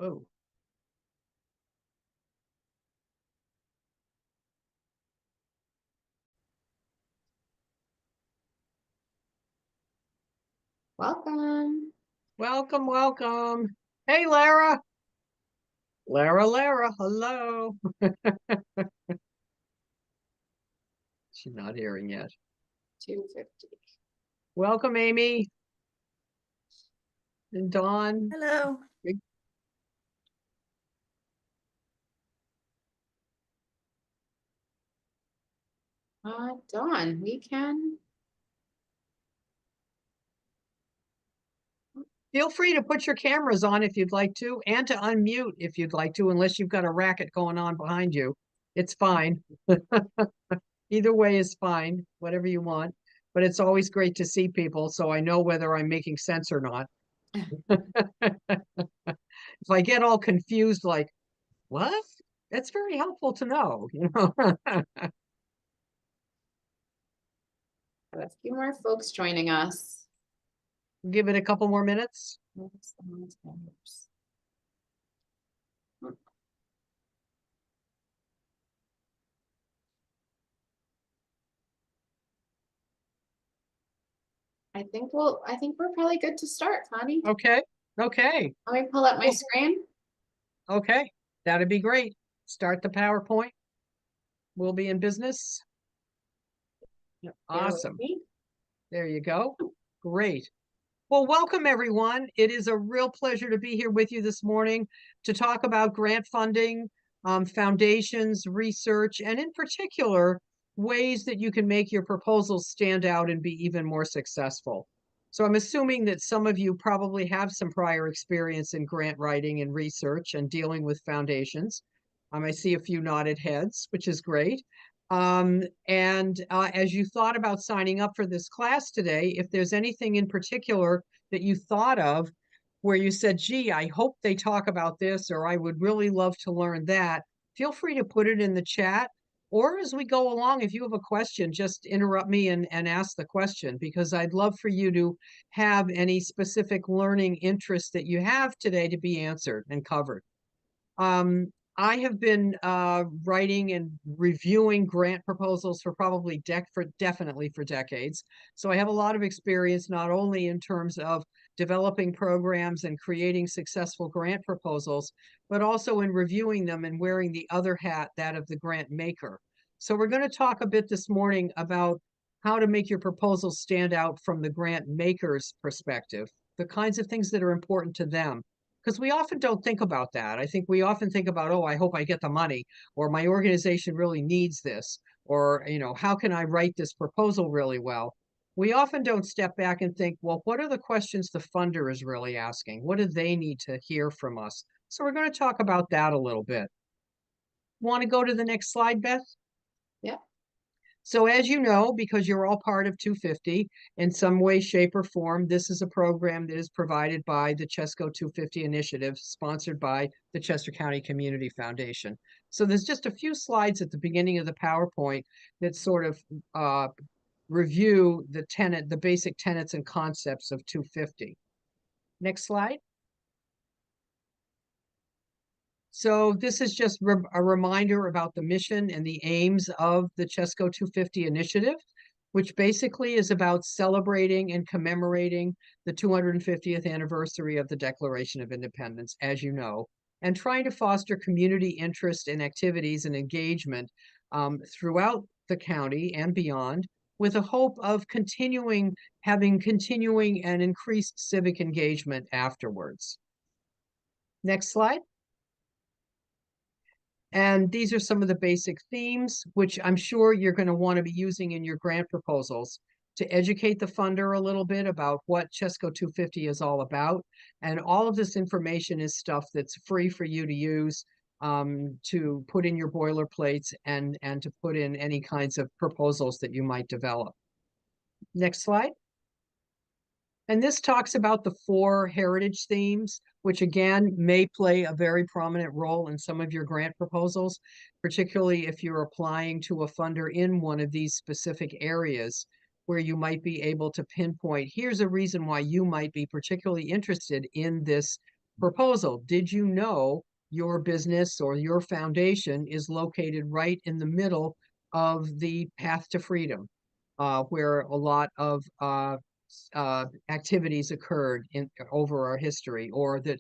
Oh, Welcome. welcome, welcome. Hey, Lara. Lara, hello. She's not hearing yet. 250. Welcome, Amy and Dawn. Hello. Dawn, we can. Feel free to put your cameras on if you'd like to, and to unmute if you'd like to, unless you've got a racket going on behind you. It's fine. Either way is fine, whatever you want. But it's always great to see people, so I know whether I'm making sense or not. If I get all confused, like, what? That's very helpful to know, you know. Have a few more folks joining us. Give it a couple more minutes. I think we're probably good to start, Connie. Okay. Okay. Let me pull up my Well, screen. okay. That'd be great. Start the PowerPoint. We'll be in business. Bear with Awesome. me. There you go. Great. Well, welcome everyone. It is a real pleasure to be here with you this morning to talk about grant funding, foundations, research, and in particular, ways that you can make your proposals stand out and be even more successful. So I'm assuming that some of you probably have some prior experience in grant writing and research and dealing with foundations. I see a few nodded heads, which is great. As you thought about signing up for this class today, if there's anything in particular that you thought of where you said, gee, I hope they talk about this, or I would really love to learn that, feel free to put it in the chat. Or as we go along, if you have a question, just interrupt me and ask the question, because I'd love for you to have any specific learning interest that you have today to be answered and covered. I have been writing and reviewing grant proposals for probably definitely for decades. So I have a lot of experience, not only in terms of developing programs and creating successful grant proposals, but also in reviewing them and wearing the other hat, that of the grant maker. So we're going to talk a bit this morning about how to make your proposals stand out from the grant maker's perspective, the kinds of things that are important to them, because we often don't think about that. I think we often think about, oh, I hope I get the money, or my organization really needs this, or, how can I write this proposal really well? We often don't step back and think, well, what are the questions the funder is really asking? What do they need to hear from us? So we're going to talk about that a little bit. Want to go to the next slide, Beth? Yeah. So as you know, because you're all part of 250 in some way, shape, or form, this is a program that is provided by the Chesco 250 Initiative, sponsored by the Chester County Community Foundation. So there's just a few slides at the beginning of the PowerPoint that sort of review the basic tenets and concepts of 250. Next slide. So this is just a reminder about the mission and the aims of the Chesco 250 Initiative, which basically is about celebrating and commemorating the 250th anniversary of the Declaration of Independence, as you know, and trying to foster community interest in activities and engagement throughout the county and beyond, with a hope of having continuing and increased civic engagement afterwards. Next slide. And these are some of the basic themes, which I'm sure you're going to want to be using in your grant proposals to educate the funder a little bit about what Chesco 250 is all about. And all of this information is stuff that's free for you to use, to put in your boilerplates and to put in any kinds of proposals that you might develop. Next slide. And this talks about the 4 heritage themes, which again may play a very prominent role in some of your grant proposals, particularly if you're applying to a funder in one of these specific areas where you might be able to pinpoint, here's a reason why you might be particularly interested in this proposal. Did you know your business or your foundation is located right in the middle of the path to freedom, where a lot of activities occurred in over our history, or that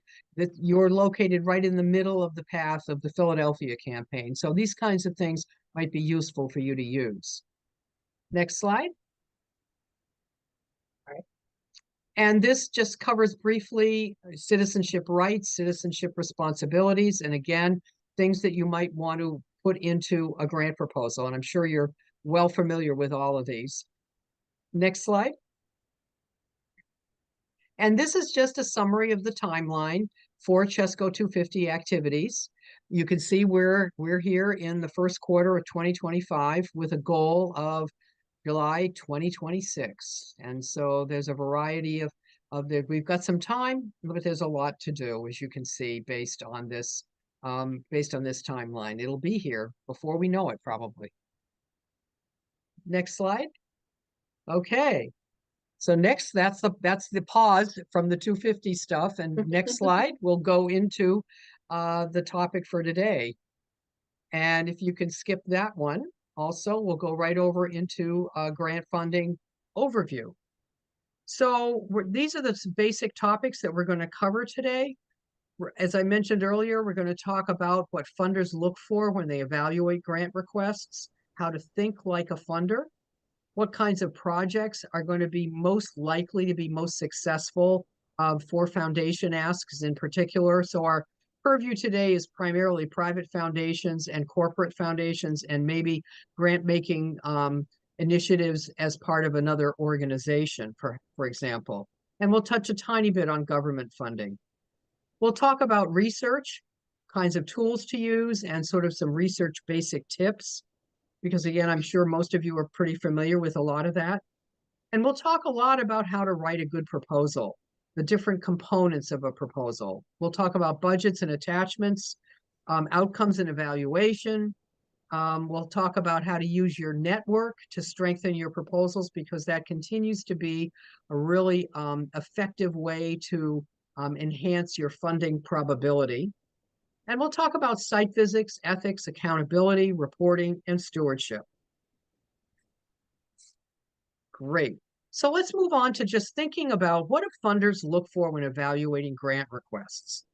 you're located right in the middle of the path of the Philadelphia campaign. So these kinds of things might be useful for you to use. Next slide. All right. And this just covers briefly citizenship rights, citizenship responsibilities, and again, things that you might want to put into a grant proposal. And I'm sure you're well familiar with all of these. Next slide. And this is just a summary of the timeline for Chesco 250 activities. You can see we're here in the first quarter of 2025 with a goal of July 2026. And so there's a variety we've got some time, but there's a lot to do, as you can see, based on this timeline. It'll be here before we know it, probably. Next slide. Okay. So next, that's the pause from the 250 stuff. And next slide, we'll go into the topic for today. And if you can skip that one, also, we'll go right over into grant funding overview. So these are the basic topics that we're going to cover today. As I mentioned earlier, we're going to talk about what funders look for when they evaluate grant requests, how to think like a funder, what kinds of projects are going to be most likely to be most successful for foundation asks in particular. So our purview today is primarily private foundations and corporate foundations, and maybe grant making initiatives as part of another organization, for example. And we'll touch a tiny bit on government funding. We'll talk about research, kinds of tools to use, and sort of some research basic tips, because again, I'm sure most of you are pretty familiar with a lot of that. And we'll talk a lot about how to write a good proposal, the different components of a proposal. We'll talk about budgets and attachments, outcomes and evaluation. We'll talk about how to use your network to strengthen your proposals, because that continues to be a really effective way to enhance your funding probability. And we'll talk about site visits, ethics, accountability, reporting, and stewardship. Great. So let's move on to just thinking about what do funders look for when evaluating grant requests.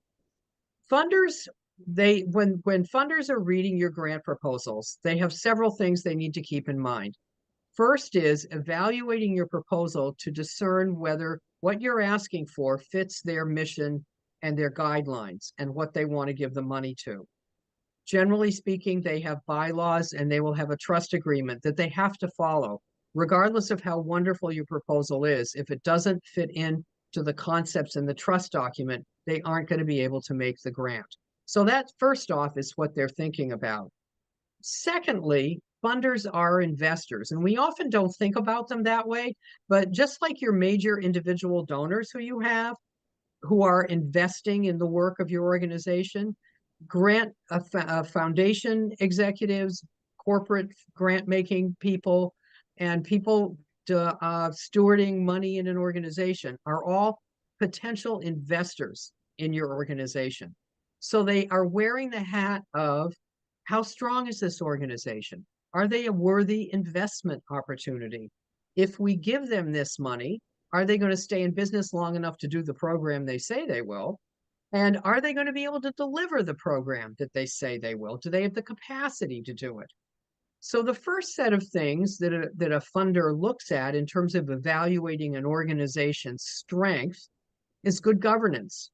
Funders, when funders are reading your grant proposals, they have several things they need to keep in mind. First is evaluating your proposal to discern whether what you're asking for fits their mission and their guidelines and what they want to give the money to. Generally speaking, they have bylaws and they will have a trust agreement that they have to follow, regardless of how wonderful your proposal is. If it doesn't fit in to the concepts in the trust document, they aren't going to be able to make the grant. So that first off is what they're thinking about. Secondly, funders are investors, and we often don't think about them that way, but just like your major individual donors who you have, who are investing in the work of your organization, foundation executives, corporate grant making people, and people stewarding money in an organization are all potential investors in your organization. So they are wearing the hat of, how strong is this organization? Are they a worthy investment opportunity? If we give them this money, are they going to stay in business long enough to do the program they say they will? And are they going to be able to deliver the program that they say they will? Do they have the capacity to do it? So the first set of things that a funder looks at in terms of evaluating an organization's strength is good governance,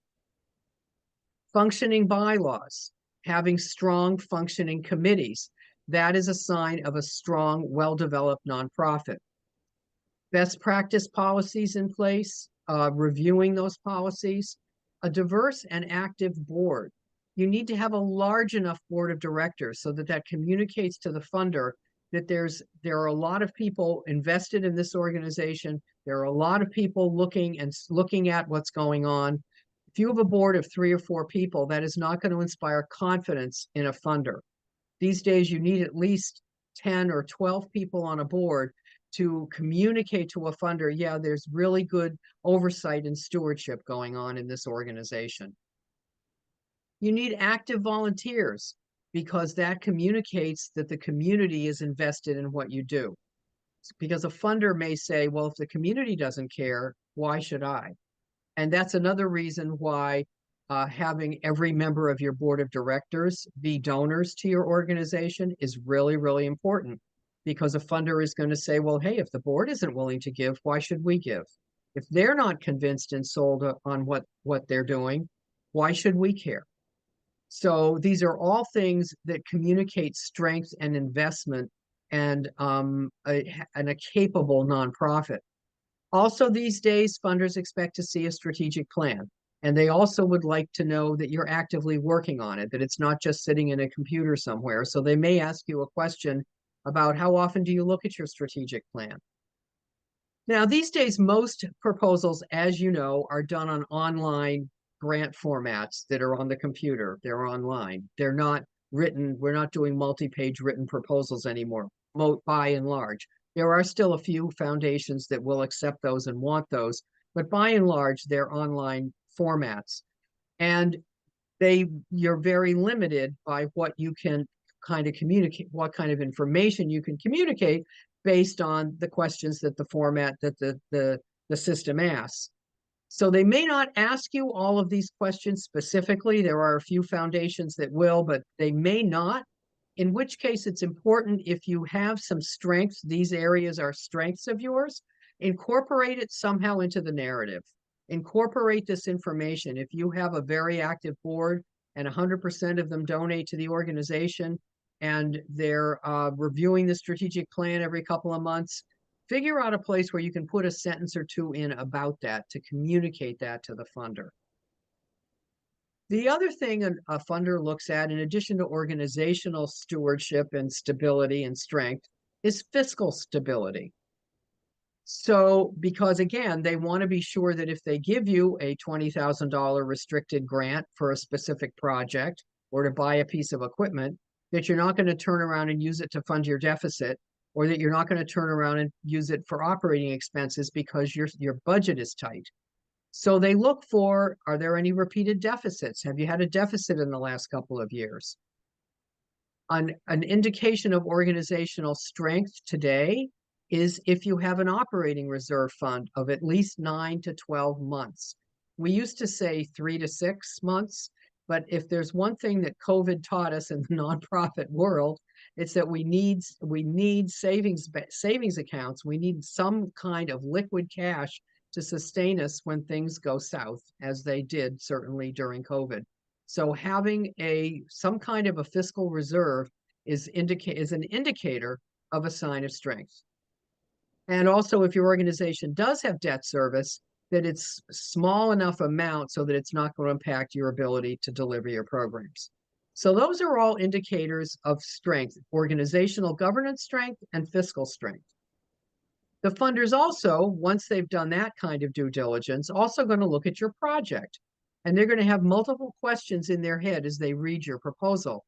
functioning bylaws, having strong functioning committees. That is a sign of a strong, well-developed nonprofit. Best practice policies in place, reviewing those policies, a diverse and active board. You need to have a large enough board of directors so that that communicates to the funder that there are a lot of people invested in this organization. There are a lot of people looking at what's going on. If you have a board of 3 or 4 people, that is not going to inspire confidence in a funder. These days, you need at least 10 or 12 people on a board to communicate to a funder, yeah, there's really good oversight and stewardship going on in this organization. You need active volunteers because that communicates that the community is invested in what you do. Because a funder may say, well, if the community doesn't care, why should I? And that's another reason why having every member of your board of directors be donors to your organization is really, really important. Because a funder is going to say, well, hey, if the board isn't willing to give, why should we give? If they're not convinced and sold on what they're doing, why should we care? So these are all things that communicate strength and investment and a capable nonprofit. Also, these days, funders expect to see a strategic plan. And they also would like to know that you're actively working on it, that it's not just sitting in a computer somewhere. So they may ask you a question about how often do you look at your strategic plan? Now, these days, most proposals, as you know, are done on online grant formats that are on the computer. They're online. They're not written. We're not doing multi-page written proposals anymore, by and large. There are still a few foundations that will accept those and want those, but by and large, they're online formats. And you're very limited by what you can kind of communicate, what kind of information you can communicate based on the questions that the format that the system asks. So they may not ask you all of these questions specifically. There are a few foundations that will, but they may not, in which case it's important if you have some strengths, these areas are strengths of yours, incorporate it somehow into the narrative. Incorporate this information. If you have a very active board and 100% of them donate to the organization and they're reviewing the strategic plan every couple of months, figure out a place where you can put a sentence or two in about that to communicate that to the funder. The other thing a funder looks at, in addition to organizational stewardship and stability and strength, is fiscal stability. So, because again, they want to be sure that if they give you a $20,000 restricted grant for a specific project or to buy a piece of equipment, that you're not going to turn around and use it to fund your deficit, or that you're not going to turn around and use it for operating expenses because your budget is tight. So they look for, are there any repeated deficits? Have you had a deficit in the last couple of years? An indication of organizational strength today is if you have an operating reserve fund of at least 9 to 12 months. We used to say 3 to 6 months, but if there's one thing that COVID taught us in the nonprofit world, it's that we need savings accounts. We need some kind of liquid cash to sustain us when things go south, as they did certainly during COVID. So having some kind of a fiscal reserve is an indicator of a sign of strength. And also, if your organization does have debt service, that it's small enough amount so that it's not going to impact your ability to deliver your programs. So those are all indicators of strength: organizational governance strength and fiscal strength. The funders also, once they've done that kind of due diligence, also going to look at your project. And they're going to have multiple questions in their head as they read your proposal.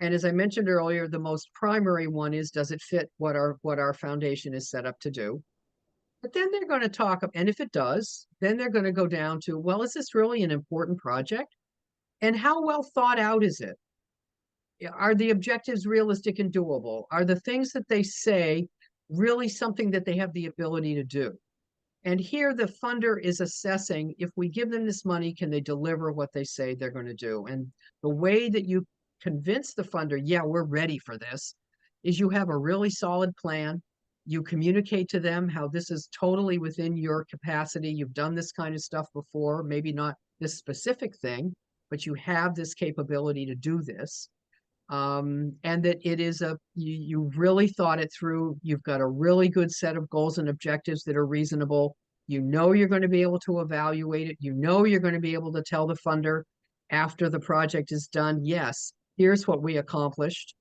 And as I mentioned earlier, the most primary one is, does it fit what our foundation is set up to do? But then they're going to talk, and if it does, then they're going to go down to, well, is this really an important project? And how well thought out is it? Are the objectives realistic and doable? Are the things that they say really something that they have the ability to do? And here the funder is assessing, if we give them this money, can they deliver what they say they're going to do? And the way that you convince the funder, yeah, we're ready for this, is you have a really solid plan. You communicate to them how this is totally within your capacity. You've done this kind of stuff before, maybe not this specific thing, but you have this capability to do this. And that it is you really thought it through. You've got a really good set of goals and objectives that are reasonable. You know you're going to be able to evaluate it. You know you're going to be able to tell the funder after the project is done, yes, here's what we accomplished.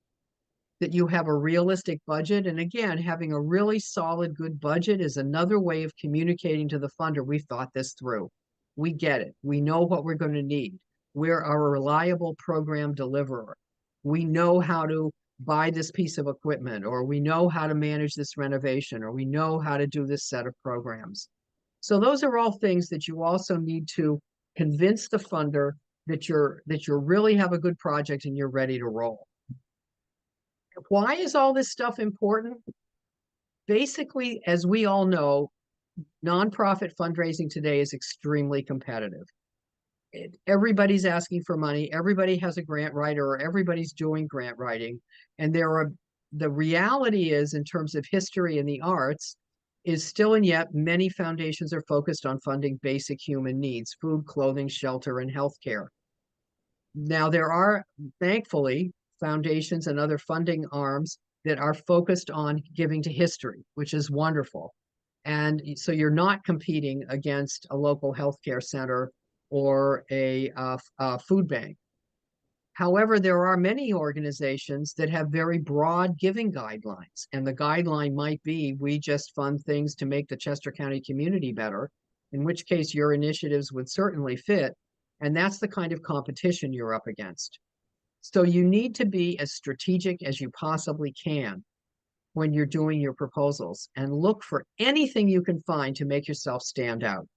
That you have a realistic budget. And again, having a really solid, good budget is another way of communicating to the funder, we've thought this through. We get it. We know what we're going to need. We're a reliable program deliverer. We know how to buy this piece of equipment, or we know how to manage this renovation, or we know how to do this set of programs. So those are all things that you also need to convince the funder that you really have a good project and you're ready to roll. Why is all this stuff important? Basically, as we all know, nonprofit fundraising today is extremely competitive. Everybody's asking for money, everybody has a grant writer, or everybody's doing grant writing. And the reality is, in terms of history and the arts, is still and yet many foundations are focused on funding basic human needs: food, clothing, shelter, and healthcare. Now, there are, thankfully, foundations and other funding arms that are focused on giving to history, which is wonderful. And so you're not competing against a local healthcare center or a food bank. However, there are many organizations that have very broad giving guidelines. And the guideline might be, we just fund things to make the Chester County community better, in which case your initiatives would certainly fit. And that's the kind of competition you're up against. So you need to be as strategic as you possibly can when you're doing your proposals, and look for anything you can find to make yourself stand out.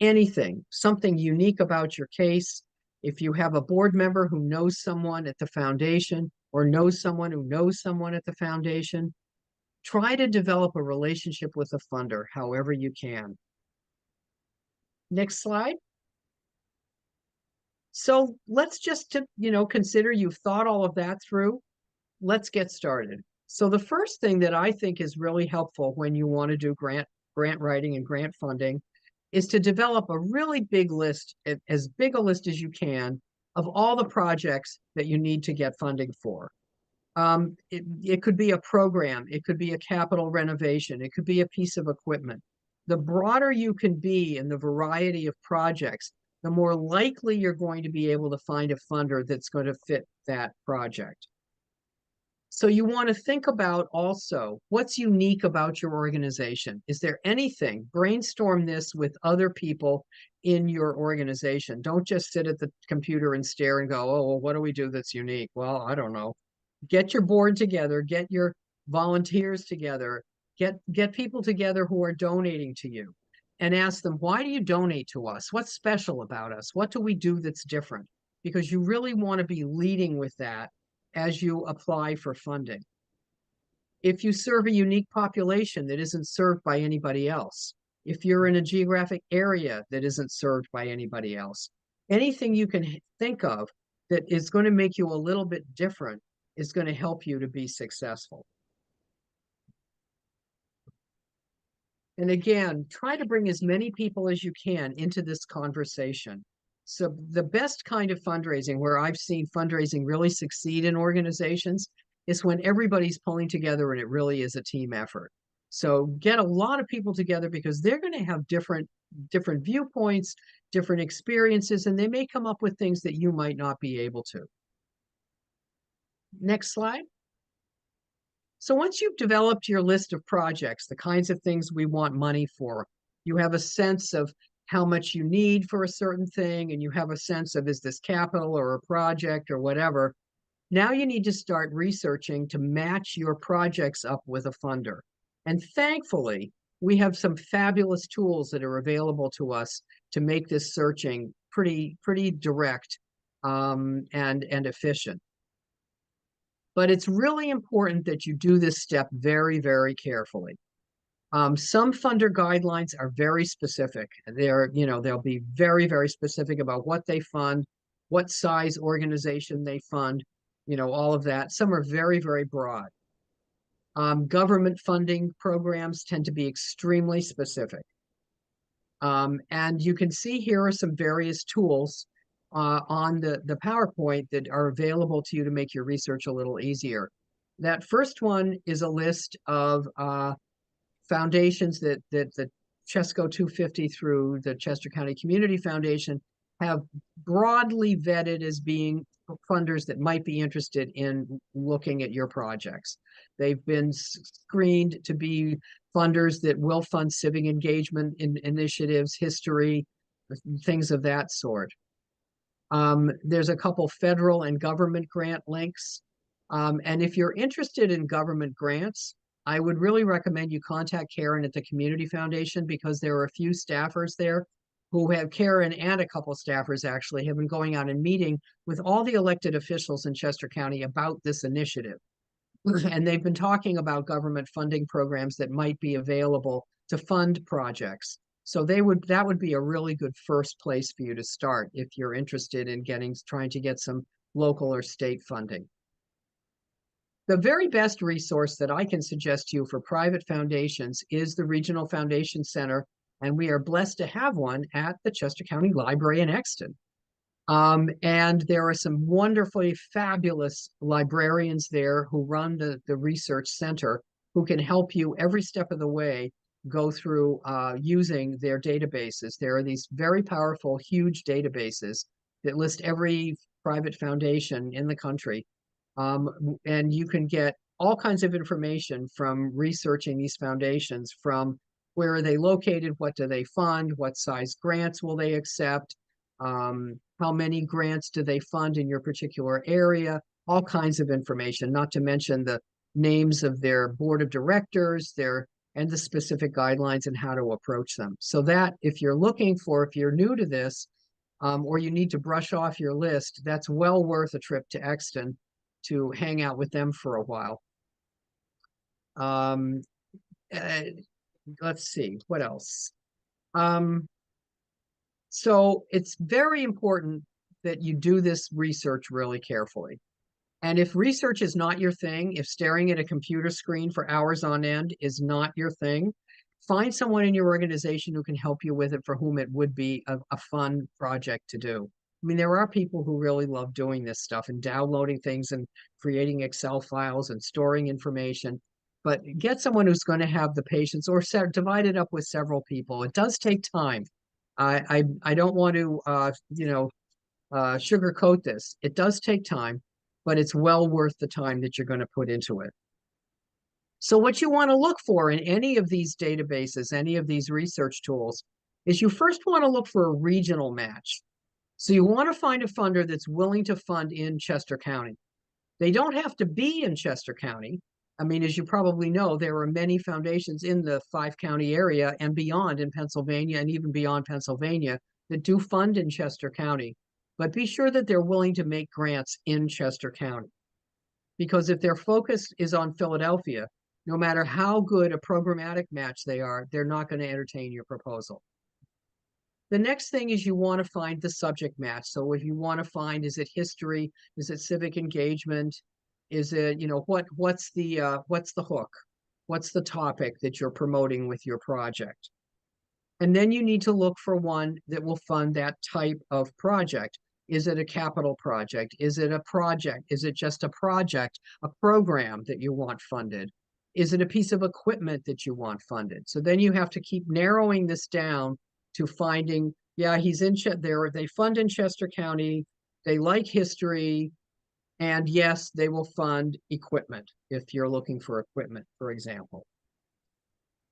Anything, something unique about your case. If you have a board member who knows someone at the foundation, or knows someone who knows someone at the foundation, try to develop a relationship with a funder however you can. Next slide. So let's just, consider you've thought all of that through. Let's get started. So the first thing that I think is really helpful when you want to do grant writing and grant funding is to develop a really big list, as big a list as you can, of all the projects that you need to get funding for. It could be a program, it could be a capital renovation, it could be a piece of equipment. The broader you can be in the variety of projects, the more likely you're going to be able to find a funder that's going to fit that project. So you want to think about also what's unique about your organization. Is there anything? Brainstorm this with other people in your organization. Don't just sit at the computer and stare and go, oh, well, what do we do that's unique? Well, I don't know. Get your board together, get your volunteers together, get people together who are donating to you, and ask them, why do you donate to us? What's special about us? What do we do that's different? Because you really want to be leading with that as you apply for funding. If you serve a unique population that isn't served by anybody else, if you're in a geographic area that isn't served by anybody else, anything you can think of that is going to make you a little bit different is going to help you to be successful. And again, try to bring as many people as you can into this conversation. So the best kind of fundraising, where I've seen fundraising really succeed in organizations, is when everybody's pulling together and it really is a team effort. So get a lot of people together, because they're going to have different viewpoints, different experiences, and they may come up with things that you might not be able to. Next slide. So once you've developed your list of projects, the kinds of things we want money for, you have a sense of how much you need for a certain thing, and you have a sense of, is this capital or a project or whatever. Now you need to start researching to match your projects up with a funder. And thankfully, we have some fabulous tools that are available to us to make this searching pretty direct and efficient. But it's really important that you do this step very, very carefully. Some funder guidelines are very specific. They'll be very, very specific about what they fund, what size organization they fund, all of that. Some are very, very broad. Government funding programs tend to be extremely specific. And you can see here are some various tools on the PowerPoint that are available to you to make your research a little easier. That first one is a list of foundations that the Chesco 250 through the Chester County Community Foundation have broadly vetted as being funders that might be interested in looking at your projects. They've been screened to be funders that will fund civic engagement initiatives, history, things of that sort. There's a couple federal and government grant links. And if you're interested in government grants, I would really recommend you contact Karen at the Community Foundation, because there are a few staffers there who have Karen and a couple staffers actually have been going out and meeting with all the elected officials in Chester County about this initiative. And they've been talking about government funding programs that might be available to fund projects. So that would be a really good first place for you to start if you're interested in trying to get some local or state funding. The very best resource that I can suggest to you for private foundations is the Regional Foundation Center, and we are blessed to have one at the Chester County Library in Exton. And there are some wonderfully fabulous librarians there who run the research center who can help you every step of the way go through using their databases. There are these very powerful, huge databases that list every private foundation in the country. And you can get all kinds of information from researching these foundations, from where are they located, what do they fund, what size grants will they accept, how many grants do they fund in your particular area, all kinds of information, not to mention the names of their board of directors, and the specific guidelines and how to approach them. So that if you're new to this, or you need to brush off your list, that's well worth a trip to Exton to hang out with them for a while. Let's see, what else? So it's very important that you do this research really carefully. And if research is not your thing, if staring at a computer screen for hours on end is not your thing, find someone in your organization who can help you with it, for whom it would be a fun project to do. I mean, there are people who really love doing this stuff and downloading things and creating Excel files and storing information. But get someone who's going to have the patience, or divide it up with several people. It does take time. I don't want to sugarcoat this. It does take time, but it's well worth the time that you're going to put into it. So what you want to look for in any of these databases, any of these research tools, is you first want to look for a regional match. So you want to find a funder that's willing to fund in Chester County. They don't have to be in Chester County. I mean, as you probably know, there are many foundations in the 5-county area and beyond in Pennsylvania, and even beyond Pennsylvania, that do fund in Chester County. But be sure that they're willing to make grants in Chester County. Because if their focus is on Philadelphia, no matter how good a programmatic match they are, they're not going to entertain your proposal. The next thing is you want to find the subject match. So if you want to find, is it history? Is it civic engagement? Is it, what's the hook? What's the topic that you're promoting with your project? And then you need to look for one that will fund that type of project. Is it a capital project? Is it a project? Is it just a project, a program that you want funded? Is it a piece of equipment that you want funded? So then you have to keep narrowing this down to finding, yeah, they fund in Chester County, they like history, and yes, they will fund equipment if you're looking for equipment, for example.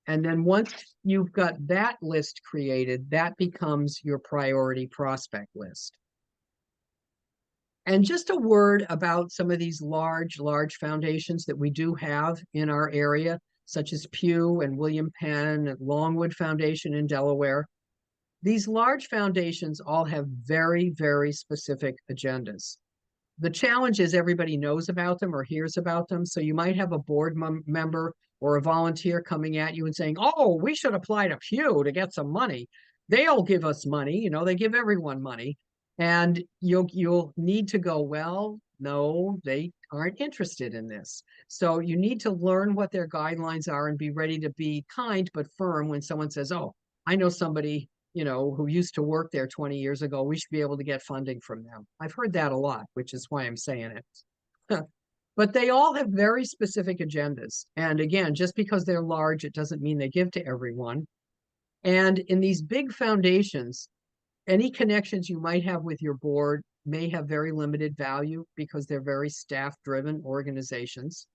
And then once you've got that list created, that becomes your priority prospect list. And just a word about some of these large foundations that we do have in our area, such as Pew and William Penn and Longwood Foundation in Delaware. These large foundations all have very, very specific agendas. The challenge is everybody knows about them or hears about them. So you might have a board member or a volunteer coming at you and saying, oh, we should apply to Pew to get some money. They'll give us money. They give everyone money. And you'll need to go, well, no, they aren't interested in this. So you need to learn what their guidelines are and be ready to be kind but firm when someone says, oh, I know somebody who used to work there 20 years ago, we should be able to get funding from them. I've heard that a lot, which is why I'm saying it. But they all have very specific agendas. And again, just because they're large, it doesn't mean they give to everyone. And in these big foundations, any connections you might have with your board may have very limited value because they're very staff-driven organizations.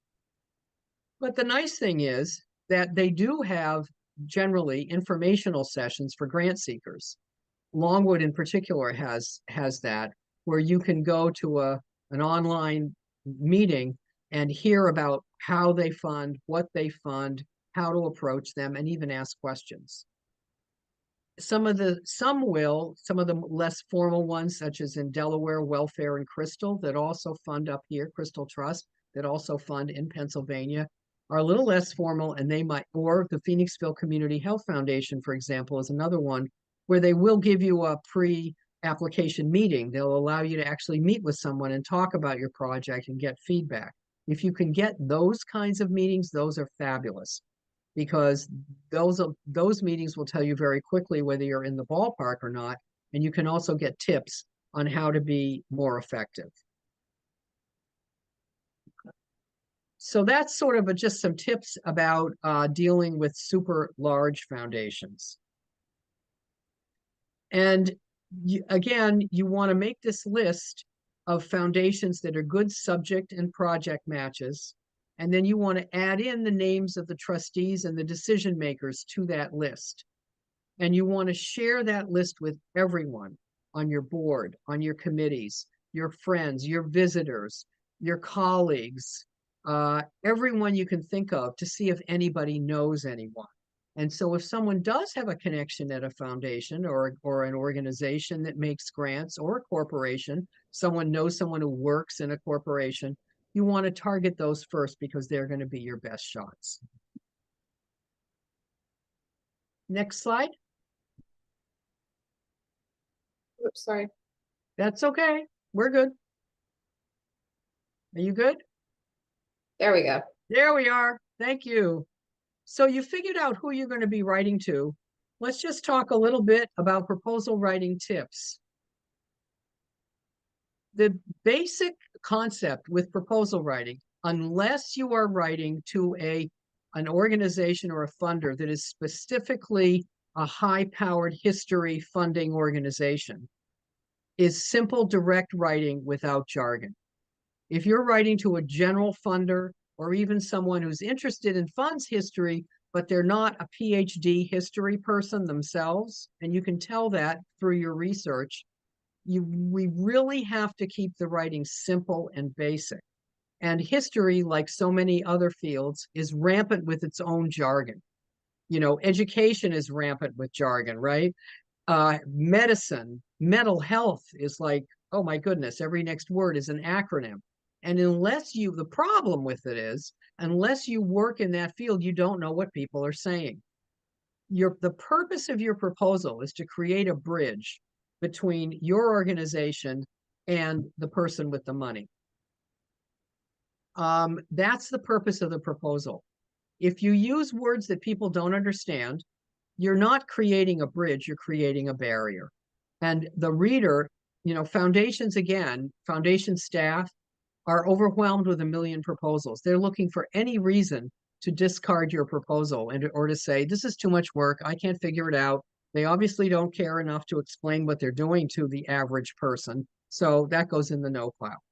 But the nice thing is that they do have generally informational sessions for grant seekers. Longwood in particular has that, where you can go to an online meeting and hear about how they fund, what they fund, how to approach them, and even ask questions. some of the less formal ones, such as in Delaware, Welfare and Crystal, that also fund up here, Crystal Trust, that also fund in Pennsylvania, are a little less formal, and they might, or the Phoenixville Community Health Foundation, for example, is another one where they will give you a pre-application meeting. They'll allow you to actually meet with someone and talk about your project and get feedback. If you can get those kinds of meetings, those are fabulous, because those meetings will tell you very quickly whether you're in the ballpark or not, and you can also get tips on how to be more effective. So that's sort of just some tips about dealing with super large foundations. And again, you want to make this list of foundations that are good subject and project matches. And then you want to add in the names of the trustees and the decision makers to that list. And you want to share that list with everyone on your board, on your committees, your friends, your visitors, your colleagues, everyone you can think of, to see if anybody knows anyone. And so if someone does have a connection at a foundation or an organization that makes grants, or a corporation, someone knows someone who works in a corporation, you want to target those first because they're going to be your best shots. Next slide. Oops, sorry. That's okay. We're good. Are you good? There we go. There we are. Thank you. So you figured out who you're going to be writing to. Let's just talk a little bit about proposal writing tips. The basic concept with proposal writing, unless you are writing to an organization or a funder that is specifically a high-powered history funding organization, is simple, direct writing without jargon. If you're writing to a general funder, or even someone who's interested in funds history, but they're not a PhD history person themselves, and you can tell that through your research, we really have to keep the writing simple and basic. And history, like so many other fields, is rampant with its own jargon. You know, education is rampant with jargon, right? Medicine, mental health is like, oh my goodness, every next word is an acronym. And the problem with it is, unless you work in that field, you don't know what people are saying. The purpose of your proposal is to create a bridge between your organization and the person with the money. That's the purpose of the proposal. If you use words that people don't understand, you're not creating a bridge, you're creating a barrier. And the reader, foundation staff are overwhelmed with a million proposals. They're looking for any reason to discard your proposal or to say, this is too much work, I can't figure it out. They obviously don't care enough to explain what they're doing to the average person. So that goes in the no pile.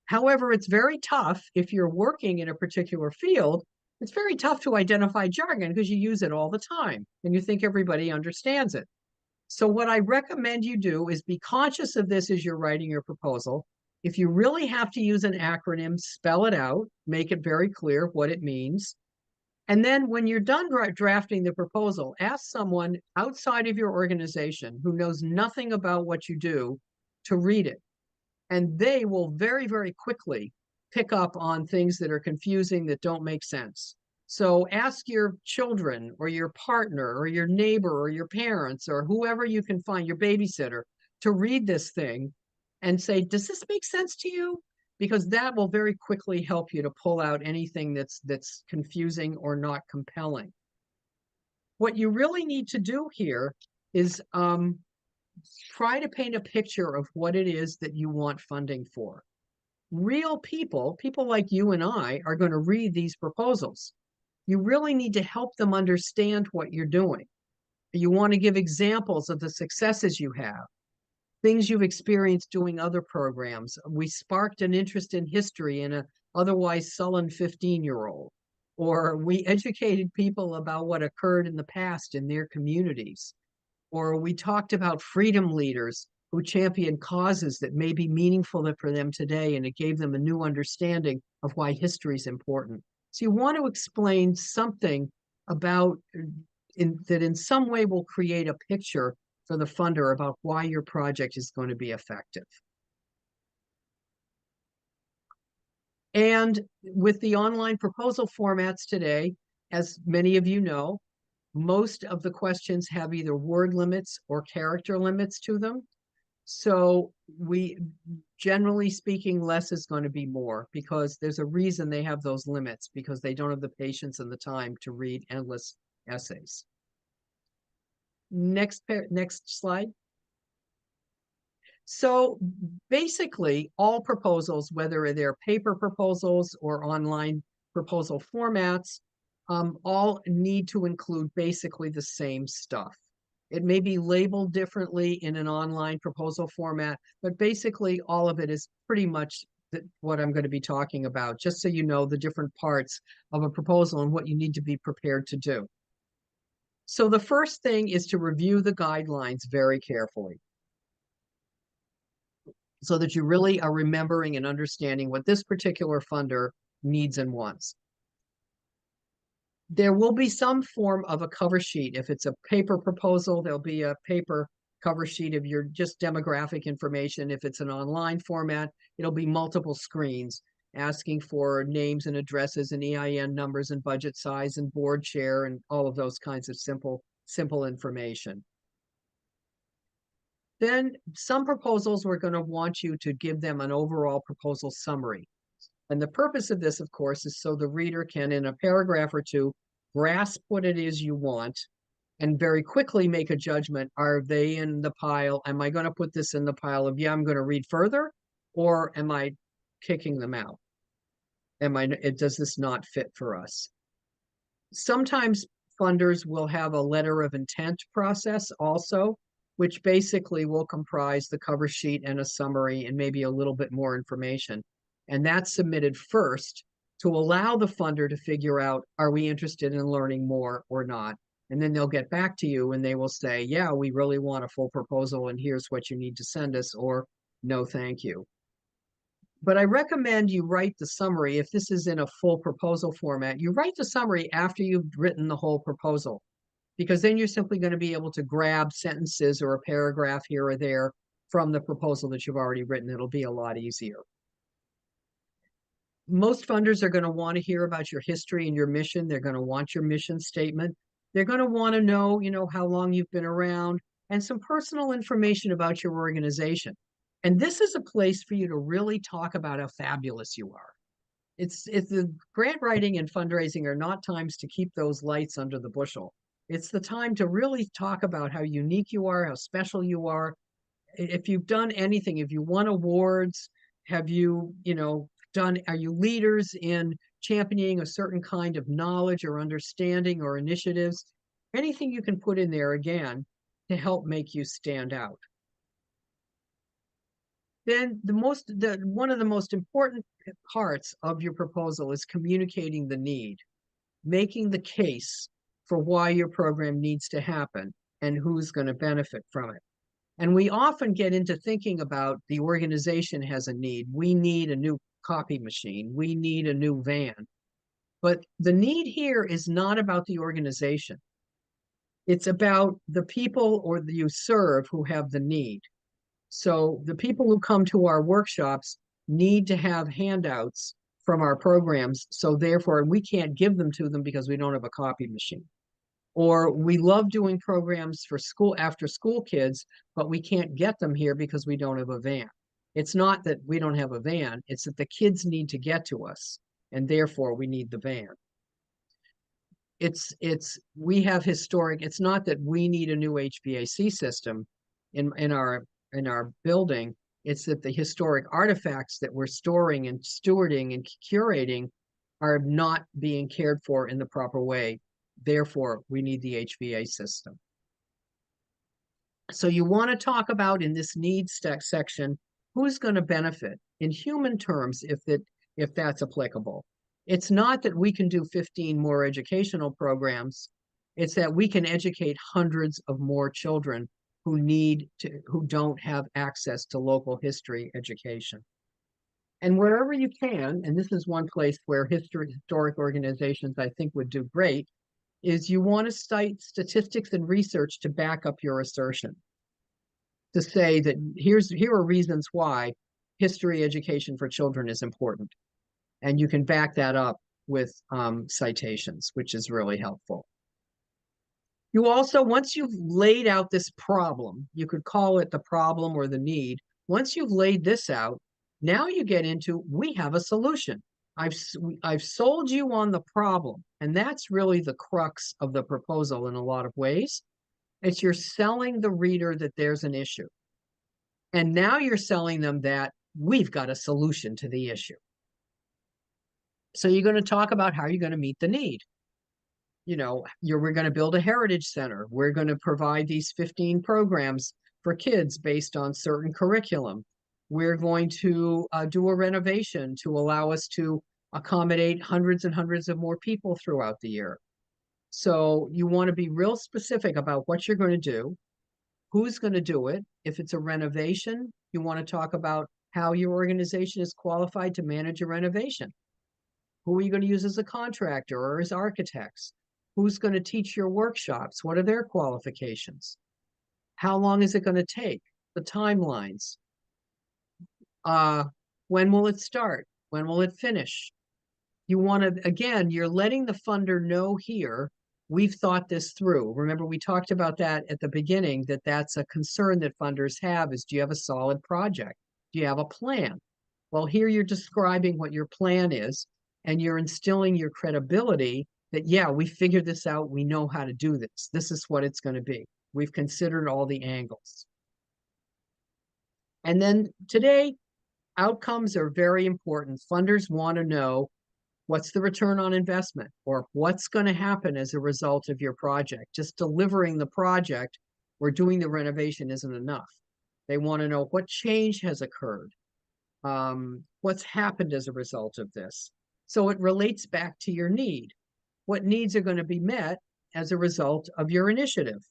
However, it's very tough if you're working in a particular field. It's very tough to identify jargon because you use it all the time and you think everybody understands it. So what I recommend you do is be conscious of this as you're writing your proposal. If you really have to use an acronym, spell it out, make it very clear what it means. And then when you're done drafting the proposal, ask someone outside of your organization who knows nothing about what you do to read it. And they will very, very quickly pick up on things that are confusing, that don't make sense. So ask your children or your partner or your neighbor or your parents or whoever you can find, your babysitter, to read this thing and say, does this make sense to you? Because that will very quickly help you to pull out anything that's confusing or not compelling. What you really need to do here is try to paint a picture of what it is that you want funding for. Real people like you and I, are going to read these proposals. You really need to help them understand what you're doing. You want to give examples of the successes you have, things you've experienced doing other programs. We sparked an interest in history in an otherwise sullen 15-year-old, or we educated people about what occurred in the past in their communities, or we talked about freedom leaders who championed causes that may be meaningful for them today, and it gave them a new understanding of why history is important. So you want to explain something about in some way will create a picture for the funder about why your project is going to be effective. And with the online proposal formats today, as many of you know, most of the questions have either word limits or character limits to them. So generally speaking, less is going to be more, because there's a reason they have those limits, because they don't have the patience and the time to read endless essays. Next slide. So basically, all proposals, whether they're paper proposals or online proposal formats, all need to include basically the same stuff. It may be labeled differently in an online proposal format, but basically all of it is pretty much what I'm going to be talking about, just so you know the different parts of a proposal and what you need to be prepared to do. So the first thing is to review the guidelines very carefully, so that you really are remembering and understanding what this particular funder needs and wants. There will be some form of a cover sheet. If it's a paper proposal, there'll be a paper cover sheet of your just demographic information. If it's an online format, it'll be multiple screens asking for names and addresses and EIN numbers and budget size and board chair and all of those kinds of simple information. Then some proposals, we're going to want you to give them an overall proposal summary. And the purpose of this, of course, is so the reader can, in a paragraph or two, grasp what it is you want and very quickly make a judgment. Are they in the pile? Am I going to put this in the pile of, yeah, I'm going to read further? Or am I kicking them out? Does this not fit for us? Sometimes funders will have a letter of intent process also, which basically will comprise the cover sheet and a summary and maybe a little bit more information. And that's submitted first to allow the funder to figure out, are we interested in learning more or not? And then they'll get back to you and they will say, yeah, we really want a full proposal and here's what you need to send us, or no, thank you. But I recommend you write the summary. If this is in a full proposal format, you write the summary after you've written the whole proposal, because then you're simply going to be able to grab sentences or a paragraph here or there from the proposal that you've already written. It'll be a lot easier. Most funders are going to want to hear about your history and your mission. They're going to want your mission statement. They're going to want to know, how long you've been around and some personal information about your organization. And this is a place for you to really talk about how fabulous you are. It's the grant writing and fundraising are not times to keep those lights under the bushel. It's the time to really talk about how unique you are, how special you are. If you've done anything, if you won awards, have you, are you leaders in championing a certain kind of knowledge or understanding or initiatives? Anything you can put in there, again, to help make you stand out. Then one of the most important parts of your proposal is communicating the need, making the case for why your program needs to happen and who's going to benefit from it. And we often get into thinking about the organization has a need. We need a new copy machine. We need a new van. But the need here is not about the organization. It's about the people you serve who have the need. So the people who come to our workshops need to have handouts from our programs. So therefore, we can't give them to them because we don't have a copy machine. Or we love doing programs for after school kids, but we can't get them here because we don't have a van. It's not that we don't have a van, it's that the kids need to get to us, and therefore we need the van. It's not that we need a new HVAC system in our building. It's that the historic artifacts that we're storing and stewarding and curating are not being cared for in the proper way. Therefore, we need the HVAC system. So you want to talk about in this needs section, who's going to benefit in human terms if that's applicable. It's not that we can do 15 more educational programs. It's that we can educate hundreds of more children who don't have access to local history education. And wherever you can, and this is one place where historic organizations I think would do great, is you want to cite statistics and research to back up your assertion. To say that here are reasons why history education for children is important. And you can back that up with citations, which is really helpful. You also, once you've laid out this problem, you could call it the problem or the need. Once you've laid this out, now you get into, we have a solution. I've sold you on the problem. And that's really the crux of the proposal in a lot of ways. It's you're selling the reader that there's an issue. And now you're selling them that we've got a solution to the issue. So you're going to talk about how you're going to meet the need. You know, we're going to build a heritage center. We're going to provide these 15 programs for kids based on certain curriculum. We're going to do a renovation to allow us to accommodate hundreds and hundreds of more people throughout the year. So you want to be real specific about what you're going to do, who's going to do it. If it's a renovation, you want to talk about how your organization is qualified to manage a renovation. Who are you going to use as a contractor or as architects? Who's going to teach your workshops? What are their qualifications? How long is it going to take? The timelines. When will it start? When will it finish? You want to, again, you're letting the funder know here, we've thought this through. Remember, we talked about that at the beginning, that that's a concern that funders have is, do you have a solid project? Do you have a plan? Well, here you're describing what your plan is, and you're instilling your credibility that, yeah, we figured this out. We know how to do this. This is what it's going to be. We've considered all the angles. And then today, outcomes are very important. Funders want to know what's the return on investment, or what's going to happen as a result of your project. Just delivering the project or doing the renovation isn't enough. They want to know what change has occurred, what's happened as a result of this. So it relates back to your need. What needs are going to be met as a result of your initiative?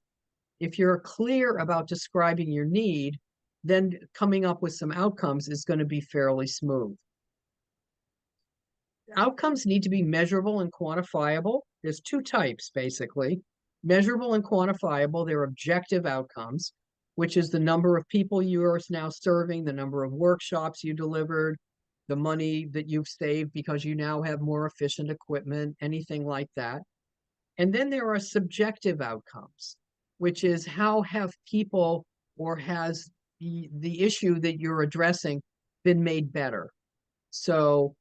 If you're clear about describing your need, then coming up with some outcomes is going to be fairly smooth. Outcomes need to be measurable and quantifiable. There's two types, basically. Measurable and quantifiable, they're objective outcomes, which is the number of people you are now serving, the number of workshops you delivered, the money that you've saved because you now have more efficient equipment, anything like that. And then there are subjective outcomes, which is how have people, or has the issue that you're addressing been made better? So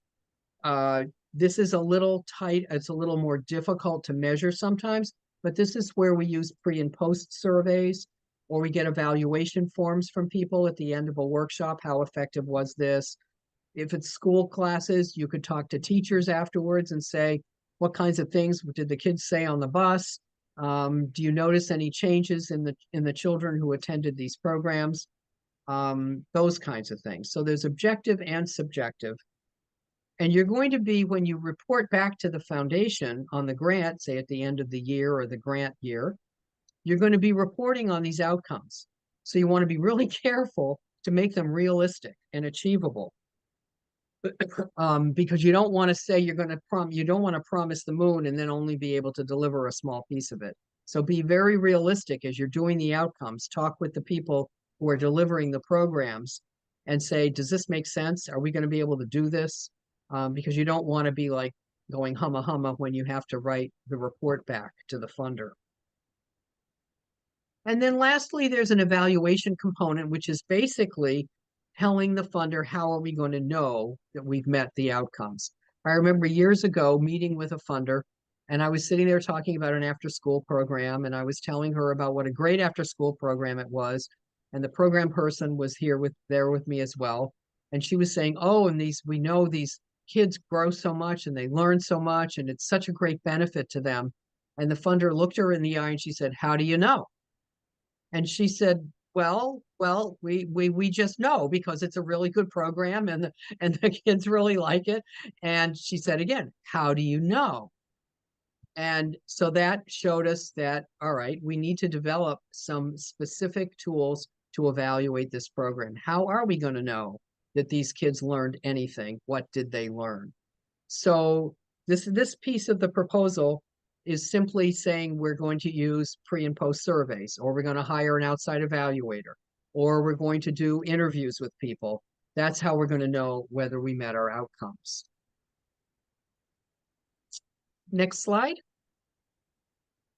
this is a little tight. It's a little more difficult to measure sometimes, but this is where we use pre and post surveys, or we get evaluation forms from people at the end of a workshop. How effective was this? If it's school classes, you could talk to teachers afterwards and say, what kinds of things did the kids say on the bus? Do you notice any changes in the children who attended these programs? Those kinds of things. So there's objective and subjective. And you're going to be, when you report back to the foundation on the grant, say at the end of the year or the grant year, you're going to be reporting on these outcomes. So you want to be really careful to make them realistic and achievable. Because you don't want to say you don't want to promise the moon and then only be able to deliver a small piece of it. So be very realistic as you're doing the outcomes. Talk with the people who are delivering the programs and say, does this make sense? Are we going to be able to do this? Because you don't want to be like going humma humma when you have to write the report back to the funder. And then lastly, there's an evaluation component, which is basically telling the funder, how are we going to know that we've met the outcomes? I remember years ago meeting with a funder, and I was sitting there talking about an after-school program, and I was telling her about what a great after-school program it was. And the program person was there with me as well. And she was saying, oh, and we know these kids grow so much and they learn so much, and it's such a great benefit to them. And the funder looked her in the eye and she said, how do you know? And she said, well, we just know because it's a really good program and the kids really like it. And she said again, how do you know? And so that showed us that, all right, we need to develop some specific tools to evaluate this program. How are we going to know that these kids learned anything? What did they learn? So this piece of the proposal is simply saying we're going to use pre and post surveys, or we're going to hire an outside evaluator, or we're going to do interviews with people. That's how we're going to know whether we met our outcomes. Next slide.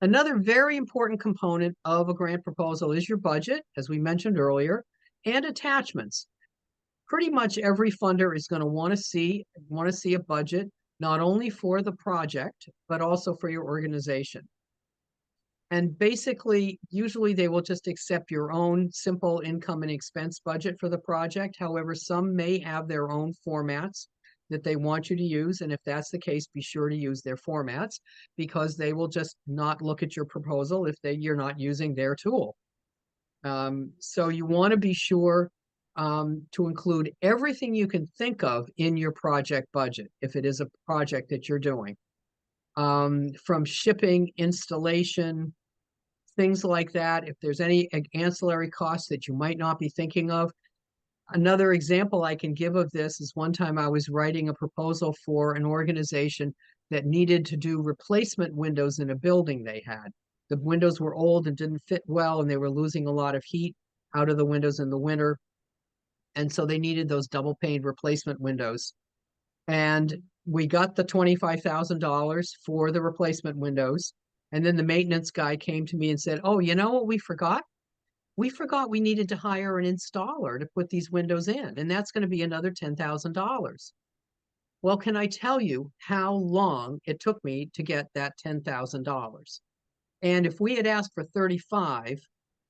Another very important component of a grant proposal is your budget, as we mentioned earlier, and attachments. Pretty much every funder is going to want to see a budget, not only for the project, but also for your organization. And basically, usually they will just accept your own simple income and expense budget for the project. However, some may have their own formats that they want you to use. And if that's the case, be sure to use their formats, because they will just not look at your proposal if you're not using their tool. So you want to be sure to include everything you can think of in your project budget, if it is a project that you're doing. From shipping, installation, things like that. If there's any ancillary costs that you might not be thinking of. Another example I can give of this is one time I was writing a proposal for an organization that needed to do replacement windows in a building they had. The windows were old and didn't fit well, and they were losing a lot of heat out of the windows in the winter. And so they needed those double pane replacement windows. And we got the $25,000 for the replacement windows. And then the maintenance guy came to me and said, oh, you know what we forgot? We forgot we needed to hire an installer to put these windows in, and that's going to be another $10,000. Well, can I tell you how long it took me to get that $10,000? And if we had asked for 35,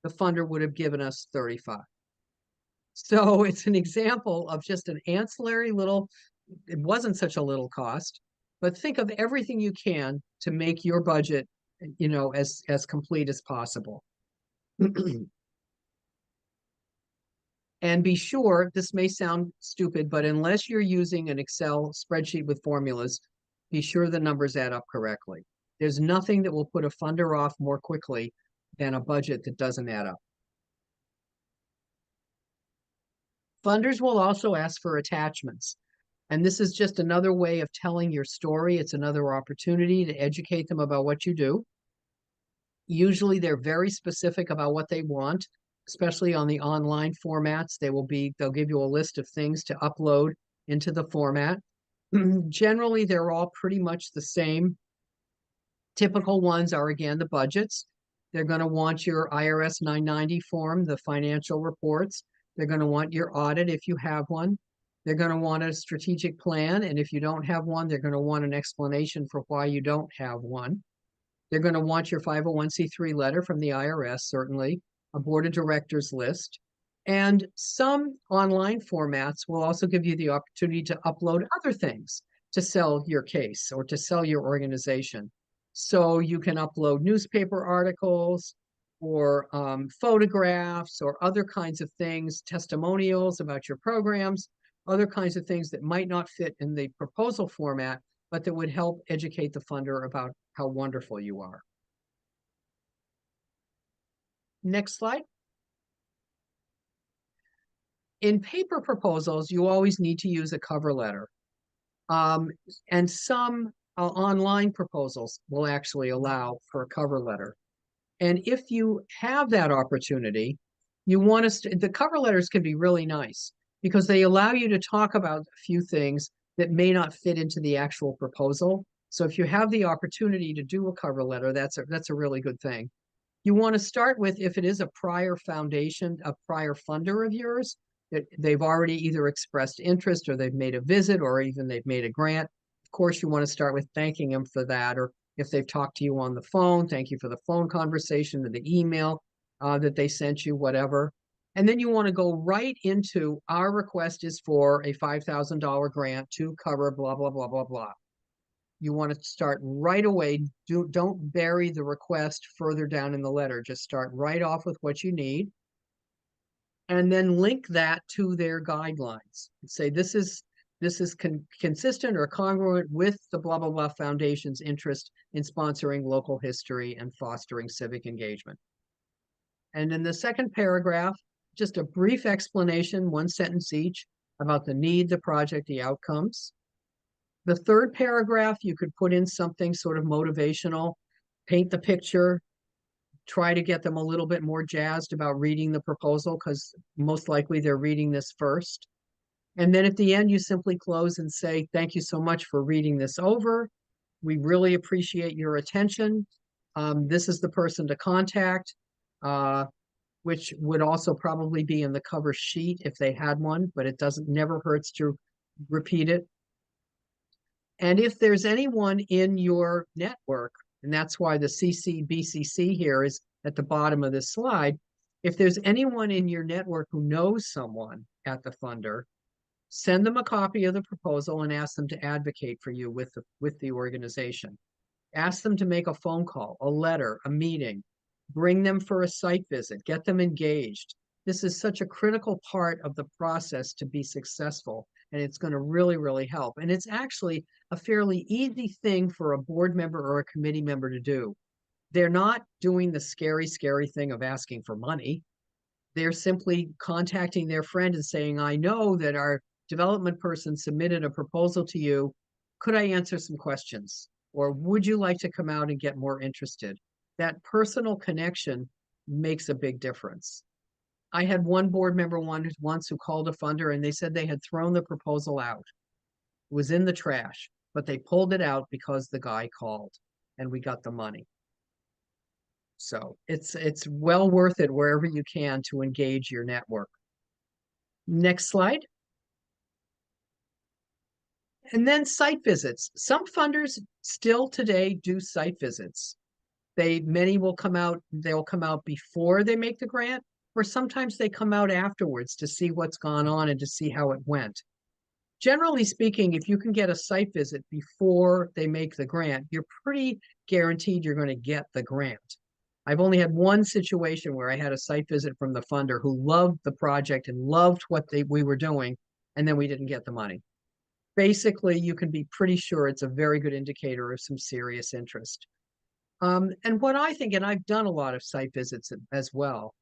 the funder would have given us 35. So it's an example of just an ancillary little, it wasn't such a little cost, but think of everything you can to make your budget, as complete as possible. And be sure, this may sound stupid, but unless you're using an Excel spreadsheet with formulas, be sure the numbers add up correctly. There's nothing that will put a funder off more quickly than a budget that doesn't add up. Funders will also ask for attachments. And this is just another way of telling your story. It's another opportunity to educate them about what you do. Usually they're very specific about what they want, especially on the online formats. They'll give you a list of things to upload into the format. Generally, they're all pretty much the same. Typical ones are, again, the budgets. They're going to want your IRS 990 form, the financial reports. They're going to want your audit if you have one. They're going to want a strategic plan. And if you don't have one, they're going to want an explanation for why you don't have one. They're going to want your 501c3 letter from the IRS, certainly, a board of directors list. And some online formats will also give you the opportunity to upload other things to sell your case or to sell your organization. So you can upload newspaper articles or photographs or other kinds of things, testimonials about your programs, other kinds of things that might not fit in the proposal format, but that would help educate the funder about how wonderful you are. Next slide. In paper proposals, you always need to use a cover letter. And some online proposals will actually allow for a cover letter. And if you have that opportunity, the cover letters can be really nice because they allow you to talk about a few things that may not fit into the actual proposal. So if you have the opportunity to do a cover letter, that's a really good thing. You want to start with, if it is a prior foundation, a prior funder of yours, that they've already either expressed interest or they've made a visit or even they've made a grant. Of course, you want to start with thanking them for that, or if they've talked to you on the phone, thank you for the phone conversation or the email that they sent you, whatever. And then you want to go right into, our request is for a $5,000 grant to cover blah, blah, blah, blah, blah. You want to start right away. Don't bury the request further down in the letter. Just start right off with what you need. And then link that to their guidelines. Say this is consistent or congruent with the blah, blah, blah foundation's interest in sponsoring local history and fostering civic engagement. And in the second paragraph, just a brief explanation, one sentence each, about the need, the project, the outcomes. The third paragraph, you could put in something sort of motivational. paint the picture, try to get them a little bit more jazzed about reading the proposal because most likely they're reading this first. And then at the end, you simply close and say, thank you so much for reading this over. We really appreciate your attention. This is the person to contact, which would also probably be in the cover sheet if they had one, but it doesn't never hurts to repeat it. And if there's anyone in your network, and that's why the CCBCC here is at the bottom of this slide, if there's anyone in your network who knows someone at the funder, send them a copy of the proposal and ask them to advocate for you with the organization. Ask them to make a phone call, a letter, a meeting, bring them for a site visit, get them engaged. This is such a critical part of the process to be successful, and it's going to really, really help. And it's actually a fairly easy thing for a board member or a committee member to do. They're not doing the scary, scary thing of asking for money. They're simply contacting their friend and saying, I know that our development person submitted a proposal to you. Could I answer some questions? Or would you like to come out and get more interested? That personal connection makes a big difference. I had one board member once who called a funder and they said they had thrown the proposal out. It was in the trash, but they pulled it out because the guy called and we got the money. So it's well worth it wherever you can to engage your network. Next slide. And then site visits. Some funders still today do site visits. Many will come out, they'll come out before they make the grant, or sometimes they come out afterwards to see what's gone on and to see how it went. Generally speaking, if you can get a site visit before they make the grant, you're pretty guaranteed you're going to get the grant. I've only had one situation where I had a site visit from the funder who loved the project and loved what we were doing, and then we didn't get the money. Basically, you can be pretty sure it's a very good indicator of some serious interest. And what I think, and I've done a lot of site visits as well,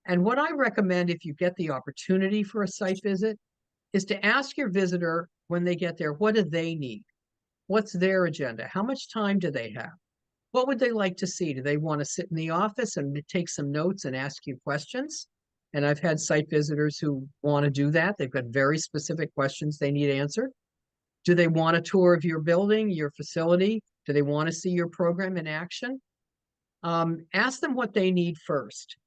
and what I recommend if you get the opportunity for a site visit is to ask your visitor when they get there, what do they need? What's their agenda? How much time do they have? What would they like to see? Do they want to sit in the office and take some notes and ask you questions? And I've had site visitors who want to do that. They've got very specific questions they need answered. Do they want a tour of your building, your facility? Do they want to see your program in action? Ask them what they need first.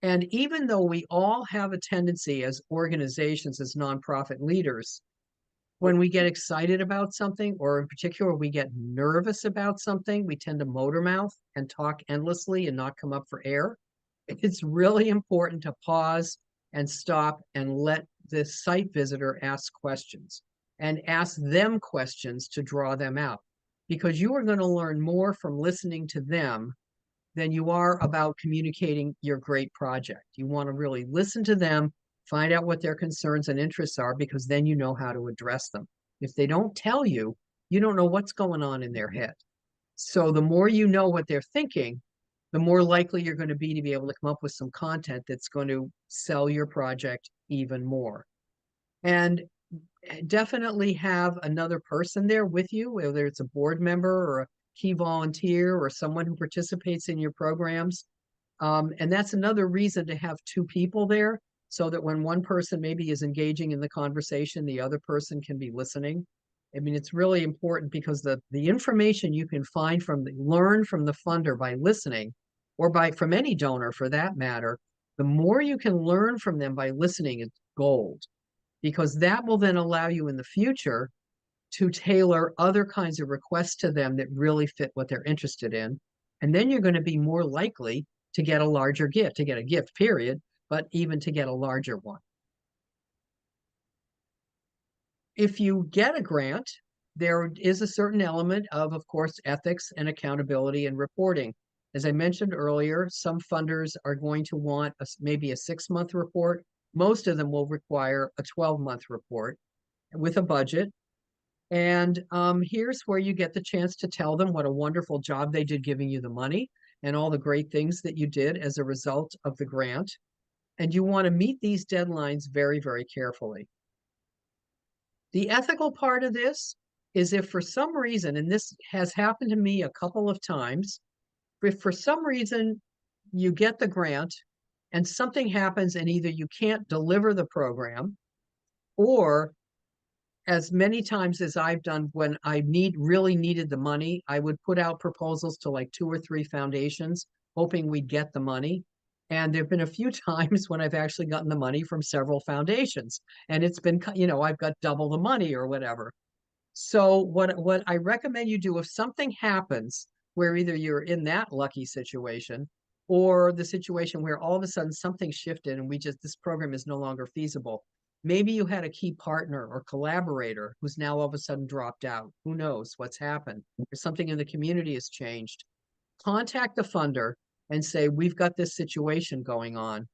And even though we all have a tendency as organizations, as nonprofit leaders, when we get excited about something, or in particular, we get nervous about something, we tend to motor mouth and talk endlessly and not come up for air. It's really important to pause and stop and let the site visitor ask questions and ask them questions to draw them out, because you are going to learn more from listening to them than you are about communicating your great project. You want to really listen to them, find out what their concerns and interests are, because then you know how to address them. If they don't tell you, you don't know what's going on in their head. So the more you know what they're thinking, the more likely you're going to be able to come up with some content that's going to sell your project even more. And definitely have another person there with you, whether it's a board member or a key volunteer or someone who participates in your programs. And that's another reason to have two people there, so that when one person maybe is engaging in the conversation, the other person can be listening. I mean, it's really important because the information you can find learn from the funder by listening, or from any donor for that matter, the more you can learn from them by listening is gold, because that will then allow you in the future to tailor other kinds of requests to them that really fit what they're interested in. And then you're going to be more likely to get a larger gift, to get a gift, period, but even to get a larger one. If you get a grant, there is a certain element of course, ethics and accountability and reporting. As I mentioned earlier, some funders are going to want maybe a 6-month report. Most of them will require a 12-month report with a budget. And here's where you get the chance to tell them what a wonderful job they did giving you the money and all the great things that you did as a result of the grant. And you want to meet these deadlines very, very carefully. The ethical part of this is if for some reason, and this has happened to me a couple of times, if for some reason you get the grant and something happens and either you can't deliver the program, or as many times as I've done when I really needed the money, I would put out proposals to like 2 or 3 foundations, hoping we'd get the money. And there've been a few times when I've actually gotten the money from several foundations, and it's been, I've got double the money or whatever. So what I recommend you do if something happens where either you're in that lucky situation or the situation where all of a sudden something shifted and this program is no longer feasible. Maybe you had a key partner or collaborator who's now all of a sudden dropped out. Who knows what's happened? Or something in the community has changed. Contact the funder and say, we've got this situation going on,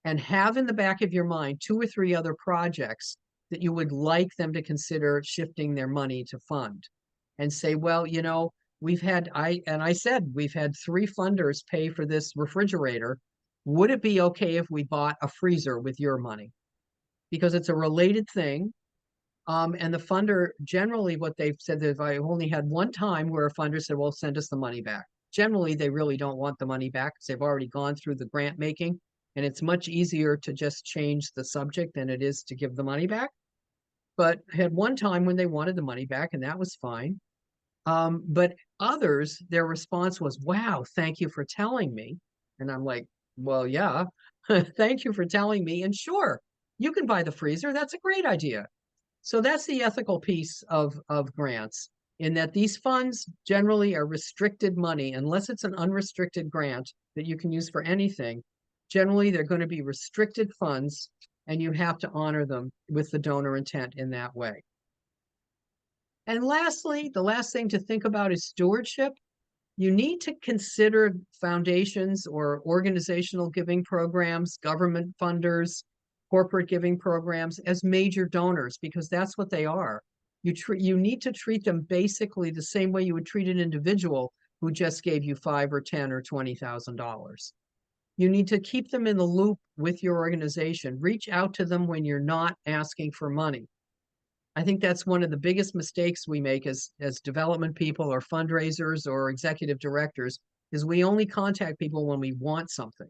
and have in the back of your mind 2 or 3 other projects that you would like them to consider shifting their money to fund, and say, well, we've had, I said, we've had 3 funders pay for this refrigerator. Would it be okay if we bought a freezer with your money? Because it's a related thing. And the funder, generally what they've said, that I only had one time where a funder said, well, send us the money back. Generally, they really don't want the money back because they've already gone through the grant making, and it's much easier to just change the subject than it is to give the money back. But I had one time when they wanted the money back, and that was fine. But others, their response was, wow, thank you for telling me. And I'm like, well, yeah, thank you for telling me. And sure, you can buy the freezer. That's a great idea. So that's the ethical piece of grants, in that these funds generally are restricted money, unless it's an unrestricted grant that you can use for anything. Generally, they're going to be restricted funds, and you have to honor them with the donor intent in that way. And lastly, the last thing to think about is stewardship. You need to consider foundations or organizational giving programs, government funders, corporate giving programs as major donors, because that's what they are. You need to treat them basically the same way you would treat an individual who just gave you $5 or $10 or $20,000. You need to keep them in the loop with your organization. Reach out to them when you're not asking for money. I think that's one of the biggest mistakes we make as development people or fundraisers or executive directors, is we only contact people when we want something.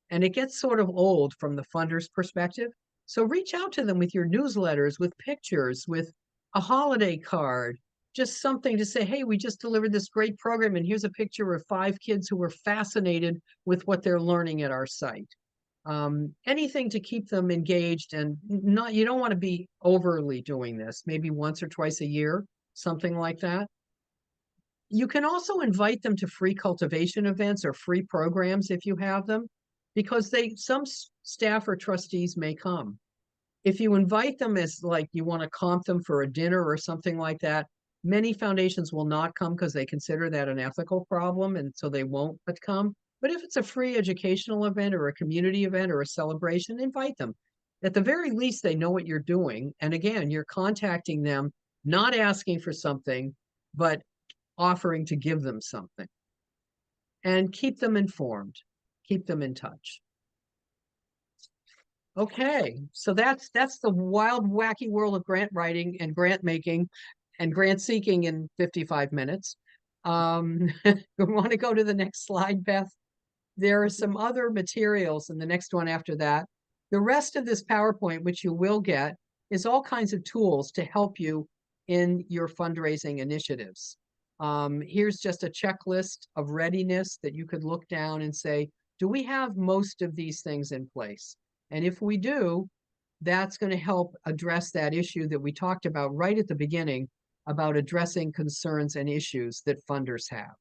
And it gets sort of old from the funder's perspective. So reach out to them with your newsletters, with pictures, with a holiday card, just something to say, hey, we just delivered this great program, and here's a picture of 5 kids who were fascinated with what they're learning at our site. Anything to keep them engaged, and you don't want to be overly doing this, maybe once or twice a year, something like that. You can also invite them to free cultivation events or free programs if you have them, because some staff or trustees may come. If you invite them as like you want to comp them for a dinner or something like that, many foundations will not come because they consider that an ethical problem, and so they won't come. But if it's a free educational event or a community event or a celebration, invite them. At the very least, they know what you're doing. And again, you're contacting them, not asking for something, but offering to give them something. And keep them informed, keep them in touch. Okay, so that's the wild, wacky world of grant writing and grant making and grant seeking in 55 minutes. We want to go to the next slide, Beth? There are some other materials in the next one after that. The rest of this PowerPoint, which you will get, is all kinds of tools to help you in your fundraising initiatives. Here's just a checklist of readiness that you could look down and say, do we have most of these things in place? And if we do, that's going to help address that issue that we talked about right at the beginning, about addressing concerns and issues that funders have.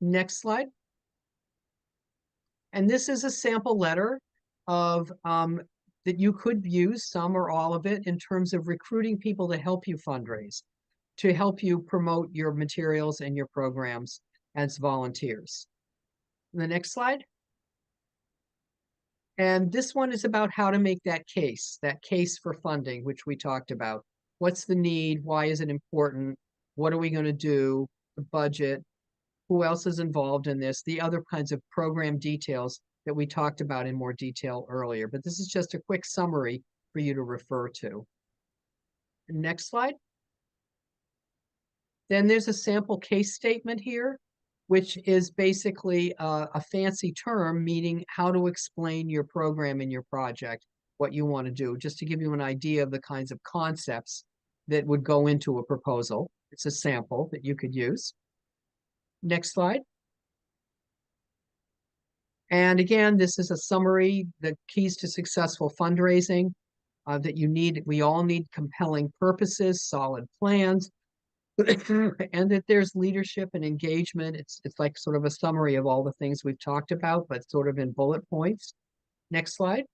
Next slide. And this is a sample letter of that you could use, some or all of it, in terms of recruiting people to help you fundraise, to help you promote your materials and your programs as volunteers. The next slide. And this one is about how to make that case for funding, which we talked about. What's the need? Why is it important? What are we going to do? The budget. Who else is involved in this? The other kinds of program details that we talked about in more detail earlier. But this is just a quick summary for you to refer to. Next slide. Then there's a sample case statement here. which is basically a fancy term meaning how to explain your program and your project, what you want to do, just to give you an idea of the kinds of concepts that would go into a proposal. It's a sample that you could use. Next slide. And again, this is a summary, the keys to successful fundraising that you need. We all need compelling purposes, solid plans, and that there's leadership and engagement. It's like sort of a summary of all the things we've talked about, but sort of in bullet points. Next slide.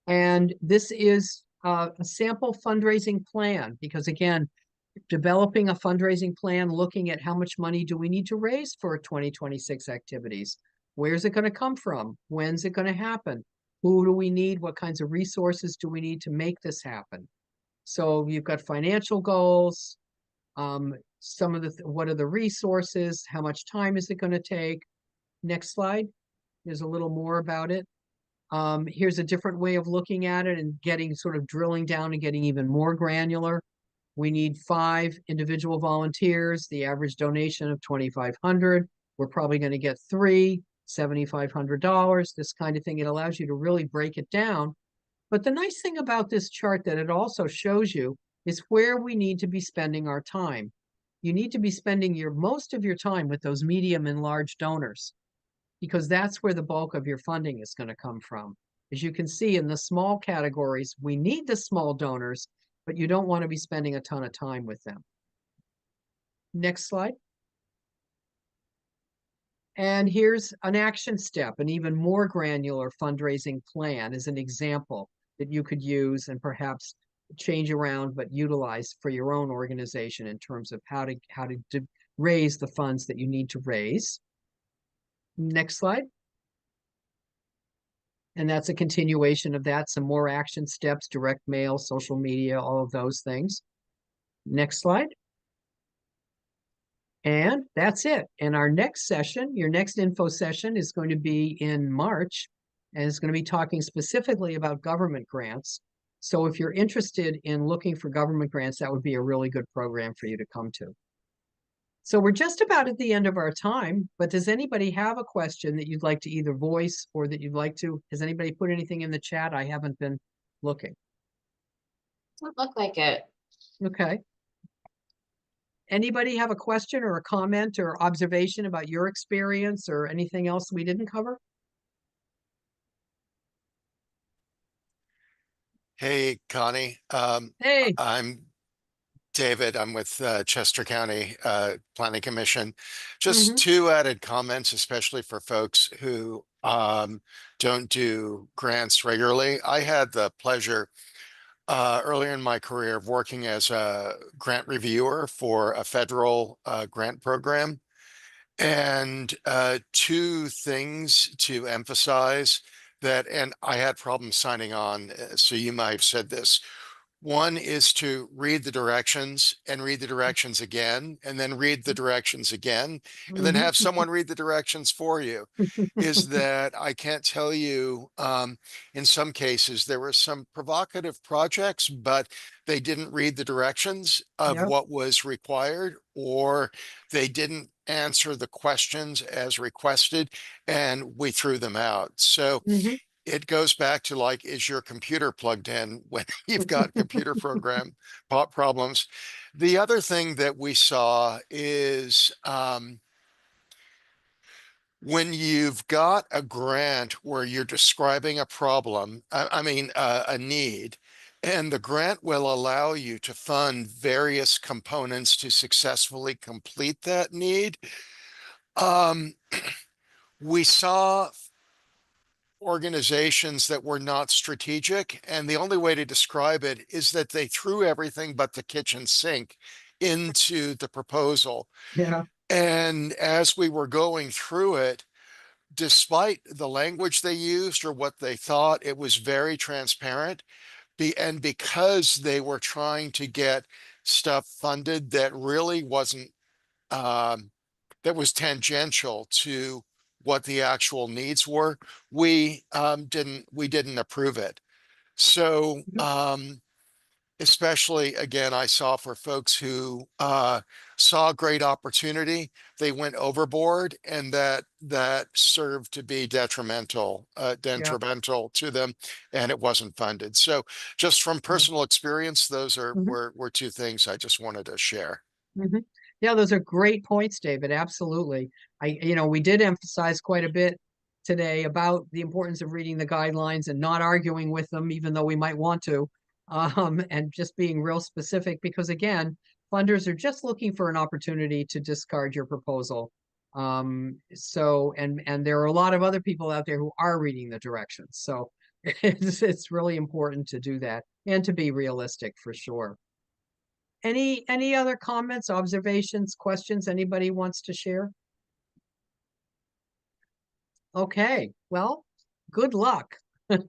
And this is a sample fundraising plan, because again, developing a fundraising plan, looking at how much money do we need to raise for 2026 activities? Where's it going to come from? When's it going to happen? Who do we need? What kinds of resources do we need to make this happen? So you've got financial goals, some of what are the resources? How much time is it going to take? Next slide. There's a little more about it. Here's a different way of looking at it and getting sort of drilling down and getting even more granular. We need 5 individual volunteers, the average donation of 2,500. We're probably going to get 3, $7,500, this kind of thing. It allows you to really break it down. But the nice thing about this chart that it also shows you is where we need to be spending our time. You need to be spending most of your time with those medium and large donors, because that's where the bulk of your funding is going to come from. As you can see in the small categories, we need the small donors, but you don't want to be spending a ton of time with them. Next slide. And here's an action step, an even more granular fundraising plan as an example that you could use and perhaps change around, but utilize for your own organization in terms of how to raise the funds that you need to raise. Next slide. And that's a continuation of that, some more action steps, direct mail, social media, all of those things. Next slide. And that's it. And our next session, your next info session, is going to be in March, and it's going to be talking specifically about government grants. So if you're interested in looking for government grants, that would be a really good program for you to come to. So we're just about at the end of our time, but does anybody have a question that you'd like to either voice or that you'd like to, has anybody put anything in the chat? I haven't been looking. Doesn't look like it. Okay. Anybody have a question or a comment or observation about your experience or anything else we didn't cover? Hey, Connie. Hey. I'm David. I'm with Chester County Planning Commission. Just Mhm. 2 added comments, especially for folks who don't do grants regularly. I had the pleasure earlier in my career of working as a grant reviewer for a federal grant program. And 2 things to emphasize that, and I had problems signing on, so you might have said this. One is to read the directions and read the directions again, and then read the directions again, and then Mhm. have someone read the directions for you. Is that I can't tell you, in some cases, there were some provocative projects, but they didn't read the directions of Yep. what was required, or they didn't answer the questions as requested, and we threw them out. So Mhm. it goes back to like, is your computer plugged in when you've got computer program problems? The other thing that we saw is when you've got a grant where you're describing a problem, I mean, a need, and the grant will allow you to fund various components to successfully complete that need. Um, we saw organizations that were not strategic. And the only way to describe it is that they threw everything but the kitchen sink into the proposal. Yeah. And as we were going through it, despite the language they used or what they thought, it was very transparent. And because they were trying to get stuff funded that really wasn't that was tangential to what the actual needs were, we didn't approve it. So Yep. especially again, I saw for folks who saw great opportunity, they went overboard, and that served to be detrimental to them, and it wasn't funded. So just from personal experience, those are Mhm. were two things I just wanted to share. Mhm. Yeah, those are great points, David. Absolutely. We did emphasize quite a bit today about the importance of reading the guidelines and not arguing with them, even though we might want to, and just being real specific, because again, funders are just looking for an opportunity to discard your proposal. And there are a lot of other people out there who are reading the directions. So it's really important to do that and to be realistic for sure. Any other comments, observations, questions anybody wants to share? Okay, well, good luck. Yes,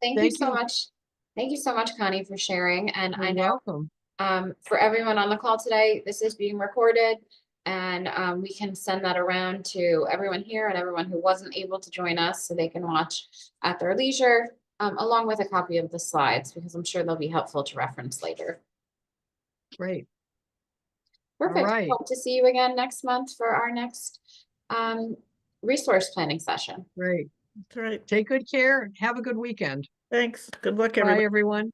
thank you Thank so you. much. Thank you so much, Connie, for sharing. And You're I know welcome. for everyone on the call today, this is being recorded, and we can send that around to everyone here and everyone who wasn't able to join us so they can watch at their leisure, along with a copy of the slides, because I'm sure they'll be helpful to reference later. Great. Perfect. right. Hope to see you again next month for our next resource planning session. Great. That's right. Take good care. Have a good weekend. Thanks. Good luck, Bye, everybody. everyone.